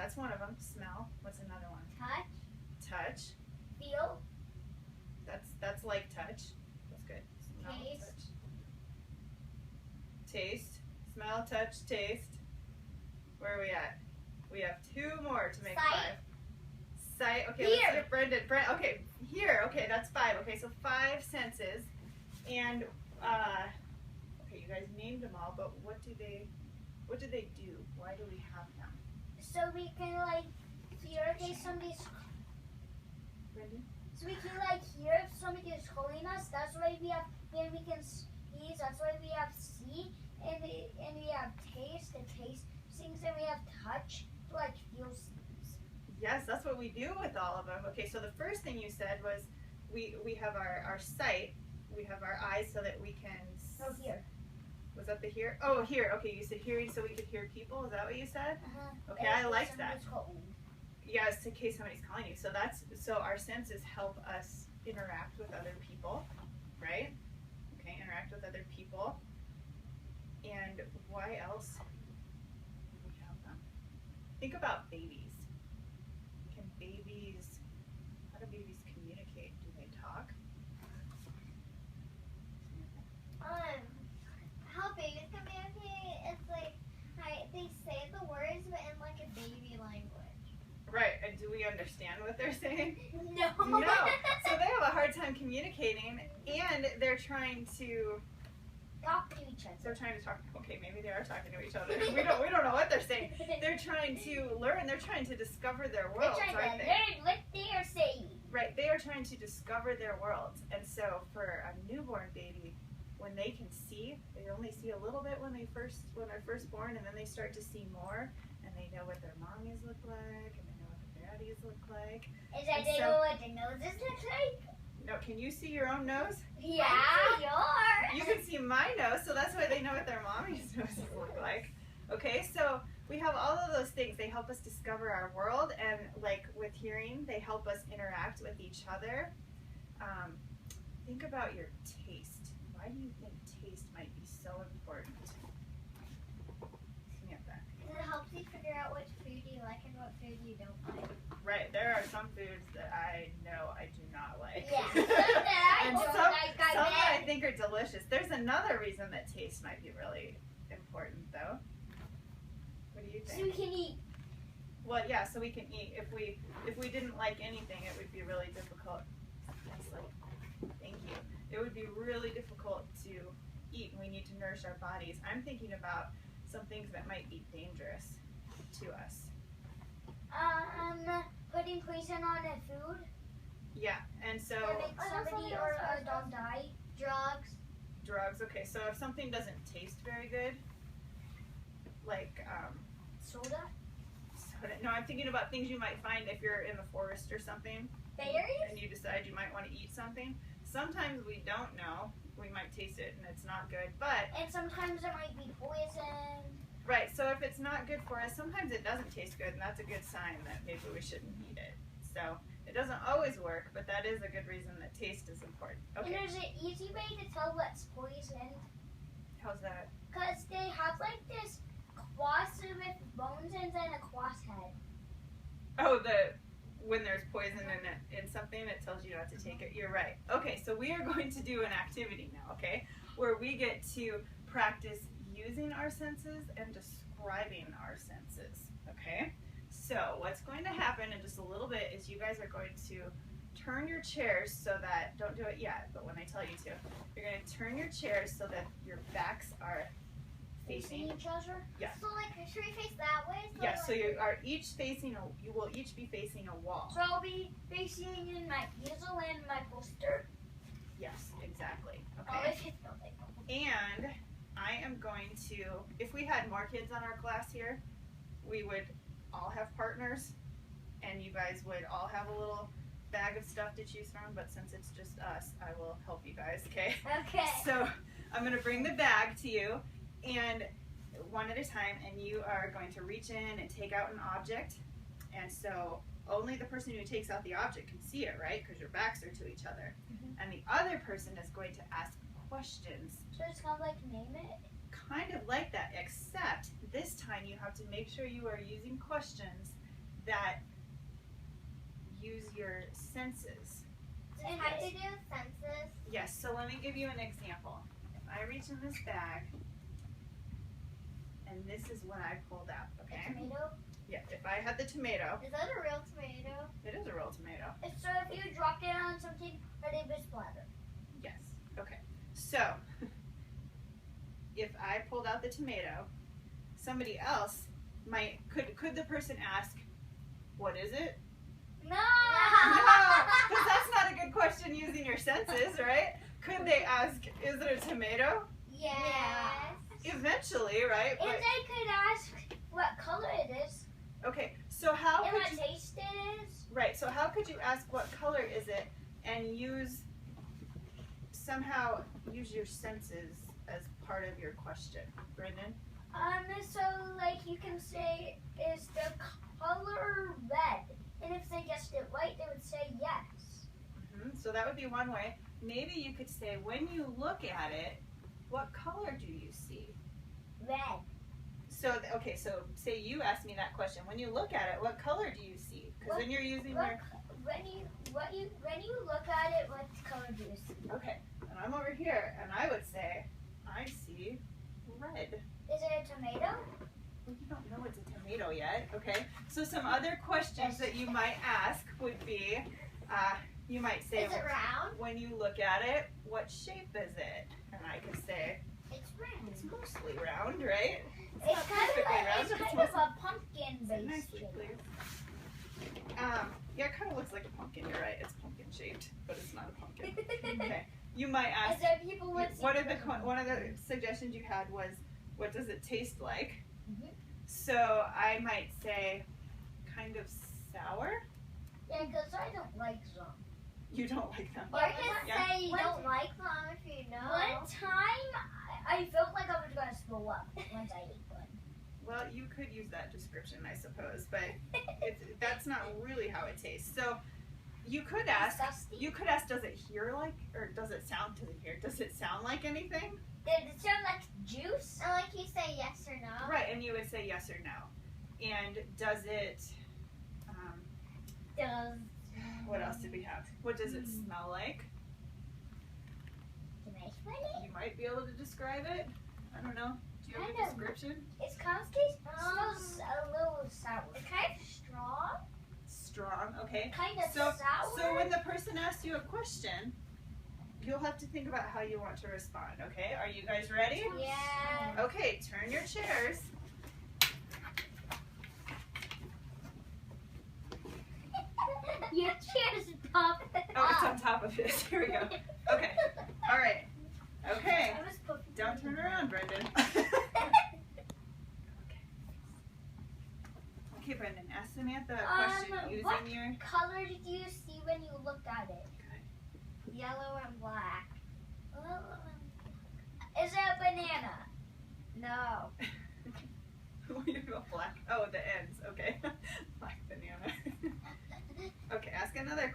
that's one of them. Smell. What's another one? Touch. Touch. Feel. That's like touch. That's good. Smell, Taste. touch. Taste. Smell, touch, taste. Where are we at? We have 2 more to make Sight. 5. Sight. Okay, Hear. let's see if Brendan. Okay, here. Okay, that's 5. Okay, so 5 senses. And okay, you guys named them all, but what do they do? Why do we have them? So we can like hear if somebody's. Brendan? So we can like hear if somebody is calling us. That's why we have. Then we can sneeze. That's why we have see. And we have taste. The taste things. And we have touch. To like feel things. Yes, that's what we do with all of them. Okay, so the first thing you said was we have our sight. We have our eyes so that we can. Oh, here. Was that the hear? Oh, here. Okay, you said hearing so we could hear people. Is that what you said? Okay, And I like that. somebody's calling. Yes, in case somebody's calling you. So our senses help us interact with other people, right? Okay, interact with other people. And why else do we have them? Think about babies. How do babies communicate? Do they talk? How babies communicate, it's like they say the words but in like a baby language. Right, and do we understand what they're saying? No. No. So they have a hard time communicating, and they're trying to Talk to each other. They're trying to talk. Okay, maybe they are talking to each other. We don't know what they're saying. They're trying to learn. They're trying to discover their They're worlds, trying aren't to they? learn what they are saying. Right. They are trying to discover their worlds. And so for a newborn baby, when they can see, they only see a little bit when they're first born, and then they start to see more, and they know what their mommies look like, and they know what their daddies look like. Is that And they so- know what the noses look like? No, can you see your own nose? Yeah. You can see my nose, so that's why they know what their mommy's noses look like. Okay, so we have all of those things. They help us discover our world, and like with hearing, they help us interact with each other. Think about your taste. Why do you think taste might be so important? Samantha. It helps you figure out which food you like and what food you don't like. Right, there are some foods that I know I do not like. Yeah. I And don't some like I think are delicious. There's another reason that taste might be really important, though. What do you So we think? can eat. Well, yeah, so we can eat. If we didn't like anything, it would be really difficult. Thank you. It would be really difficult to eat, and we need to nourish our bodies. I'm thinking about some things that might be dangerous to us. Putting poison on the food. Yeah, and so Or make somebody or a dog die. Drugs. drugs. Okay, so if something doesn't taste very good, like Soda. soda. No, I'm thinking about things you might find if you're in the forest or something, Berries. and you decide you might want to eat something. Sometimes we don't know. We might taste it and it's not good, but And sometimes there might be poison. right. So if it's not good for us, sometimes it doesn't taste good, and that's a good sign that maybe we shouldn't eat it. So it doesn't always work, but that is a good reason that taste is important. And Okay, there's an easy way to tell what's poison. how's that? Because they have like this cross with bones and then a cross head. Oh, when there's poison in something, it tells you not to take it. You're right. Okay, so we are going to do an activity now, okay, where we get to practice using our senses and describing our senses, okay? So what's going to happen in just a little bit is you guys are going to turn your chairs so that, don't do it yet, but when I tell you to, you're going to turn your chairs so that your backs are facing. each other. Yeah. So like, should we face that way? Yeah, so you will each be facing a wall. So I'll be facing in my easel and my poster. Yes, exactly. Oh, Okay. if it's not like And I am going to, if we had more kids on our class here, we would all have partners, and you guys would all have a little bag of stuff to choose from, but since it's just us, I will help you guys, okay? Okay. So I'm going to bring the bag to you, and one at a time, and you are going to reach in and take out an object, and so only the person who takes out the object can see it, right? Because your backs are to each other. And the other person is going to ask questions, So it's kind of like name it. kind of like that, except this time you have to make sure you are using questions that use your senses. And how do you do census? Yes, so let me give you an example. If I reach in this bag, and this is what I pulled out, okay? Tomato. Yeah, if I had the tomato, Is that a real tomato? it is a real tomato. So if you dropped it on something, would it be splatter? Yes, okay. So, if I pulled out the tomato, somebody else could the person ask, what is it? No. No, because that's not a good question using your senses, right? Could they ask, is it a tomato? Yes. Eventually, right? If But, they could ask what color it is okay, so how and could what you, taste it is. right, so how could you ask what color is it and somehow use your senses as part of your question? Brendan? So like you can say, is the color red? And if they guessed it right, they would say yes. So that would be one way. Maybe you could say, when you look at it, what color do you see? Red. So, okay, so say you asked me that question. When you look at it, what color do you see? Because then you're using your... When you look at it, what color do you see? Okay, and I'm over here, and I would say, I see red. Is it a tomato? Well, you don't know it's a tomato yet, okay? So some other questions that you might ask would be, you might say, Is it round? when you look at it, what shape is it? And I could say, It's round. it's mostly round, right? It's not perfectly round, it's but it's kind of mostly- a pumpkin-based Nicely, shape. please. Yeah, it kind of looks like a pumpkin. You're right. It's pumpkin shaped, but it's not a pumpkin. Okay. You might And ask. so people would see One of the suggestions you had was, what does it taste like? Mhm. So I might say, kind of sour. Yeah, because I don't like them. You don't like them. Or you can Yeah. say you One- don't like them if you know. One time, I felt like I was going to throw up once I ate one. Well, you could use that description, I suppose, but that's not really how it tastes. So you could ask. Disgusting. You could ask, does it hear like, or does it sound to the ear? Does it sound like anything? Did it sound like juice? And like you say yes or no. Right, and you would say yes or no. And does it, Does what else did we have? What does it smell like? it make funny? You might be able to describe it. I don't know. Do you have Kind a of. description? It's kind of smells a little sour. It's kind of strong. Strong, okay. Kind of So, sour. so when the person asks you a question, you'll have to think about how you want to respond, okay? Are you guys ready? Yeah. Okay, turn your chairs. Your chair's pop. Oh, it's on top of this. Here we go. Okay. All right. Okay. I was poking Don't turn around, Brendan. Okay, Brendan, ask Samantha a question what using your... color did you see when you looked at it? Yellow and black. Is it a banana? No. You go black. Oh, the ends. Okay. Black banana. Okay, ask another question.